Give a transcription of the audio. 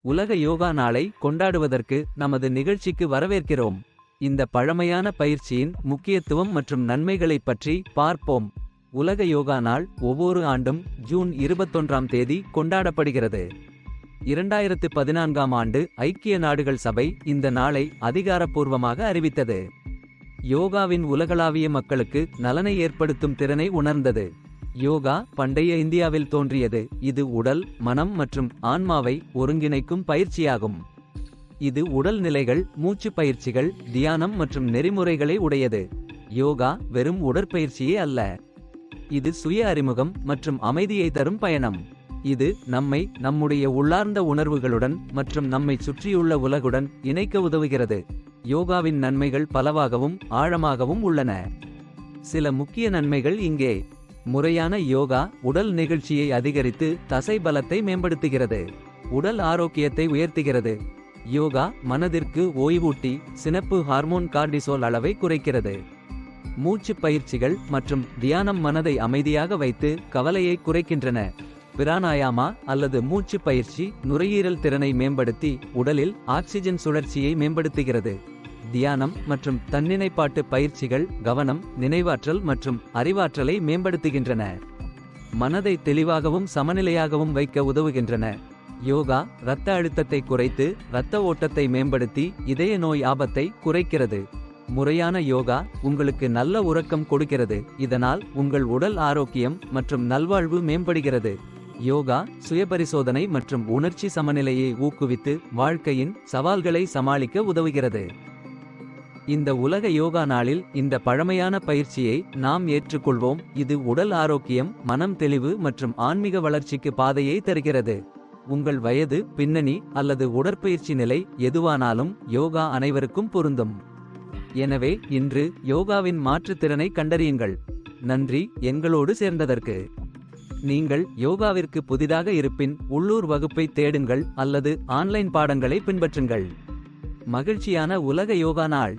உலக யோகா நாளை கொண்டாடுவதற்கு நமது நிகழ்ச்சிக்கு வரவேற்கிறோம். இந்த பழமையான பயிற்சியின் முக்கியத்துவம் மற்றும் நன்மைகளைப் பற்றி பார்ப்போம். உலக யோகா நாள் ஒவ்வொரு ஆண்டும் ஜூன் 21ஆம் தேதி கொண்டாடப்படுகிறது. 2014ஆம் ஆண்டு ஐக்கிய நாடுகள் சபை இந்த நாளை அதிகாரப்பூர்வமாக அறிவித்தது. யோகாவின் உலகளாவிய மக்களுக்கு நலனை ஏற்படுத்தும் திறனை உணர்ந்தது. யோகா பண்டைய இந்தியாவில் தோன்றியது. இது உடல், மனம் மற்றும் ஆன்மாவை ஒருங்கிணைக்கும் பயிற்சியாகும். இது உடல் நிலைகள், மூச்சு பயிற்சிகள், தியானம் மற்றும் நெறிமுறைகளை உடையது. யோகா வெறும் உடற்பயிற்சியே அல்ல, இது சுய அறிமுகம் மற்றும் அமைதியை தரும் பயணம். இது நம்மை நம்முடைய உள்ளார்ந்த உணர்வுகளுடன் மற்றும் நம்மை சுற்றியுள்ள உலகுடன் இணைக்க உதவுகிறது. யோகாவின் நன்மைகள் பலவாகவும் ஆழமாகவும் உள்ளன. சில முக்கிய நன்மைகள் இங்கே. முறையான யோகா உடல் நெகிழ்ச்சியை அதிகரித்து தசை பலத்தை மேம்படுத்துகிறது. உடல் ஆரோக்கியத்தை உயர்த்துகிறது. யோகா மனதிற்கு ஓய்வூட்டி சினப்பு ஹார்மோன் கார்டிசோல் அளவை குறைக்கிறது. மூச்சு பயிற்சிகள் மற்றும் தியானம் மனதை அமைதியாக வைத்து கவலையை குறைக்கின்றன. பிராணாயாமா அல்லது மூச்சு பயிற்சி நுரையீரல் திறனை மேம்படுத்தி உடலில் ஆக்சிஜன் சுழற்சியை மேம்படுத்துகிறது. தியானம் மற்றும் தன்னினைப்பாட்டு பயிற்சிகள் கவனம், நினைவாற்றல் மற்றும் அறிவாற்றலை மேம்படுத்துகின்றன. மனதை தெளிவாகவும் சமநிலையாகவும் வைக்க உதவுகின்றன. யோகா இரத்த அழுத்தத்தை குறைத்து இரத்த ஓட்டத்தை மேம்படுத்தி இதய நோய் ஆபத்தை குறைக்கிறது. முறையான யோகா உங்களுக்கு நல்ல உறக்கம் கொடுக்கிறது. இதனால் உங்கள் உடல் ஆரோக்கியம் மற்றும் நல்வாழ்வு மேம்படுகிறது. யோகா சுயபரிசோதனை மற்றும் உணர்ச்சி சமநிலையை ஊக்குவித்து வாழ்க்கையின் சவால்களை சமாளிக்க உதவுகிறது. இந்த உலக யோகா நாளில் இந்த பழமையான பயிற்சியை நாம் ஏற்றுக்கொள்வோம். இது உடல் ஆரோக்கியம், மனம் தெளிவு மற்றும் ஆன்மீக வளர்ச்சிக்கு பாதையை தருகிறது. உங்கள் வயது, பின்னணி அல்லது உடற்பயிற்சி நிலை எதுவானாலும் யோகா அனைவருக்கும் பொருந்தும். எனவே இன்று யோகாவின் மாற்றுத்திறனை கண்டறியுங்கள். நன்றி எங்களோடு சேர்ந்ததற்கு. நீங்கள் யோகாவிற்கு புதிதாக இருப்பின் உள்ளூர் வகுப்பை தேடுங்கள் அல்லது ஆன்லைன் பாடங்களை பின்பற்றுங்கள். மகிழ்ச்சியான உலக யோகா நாள்.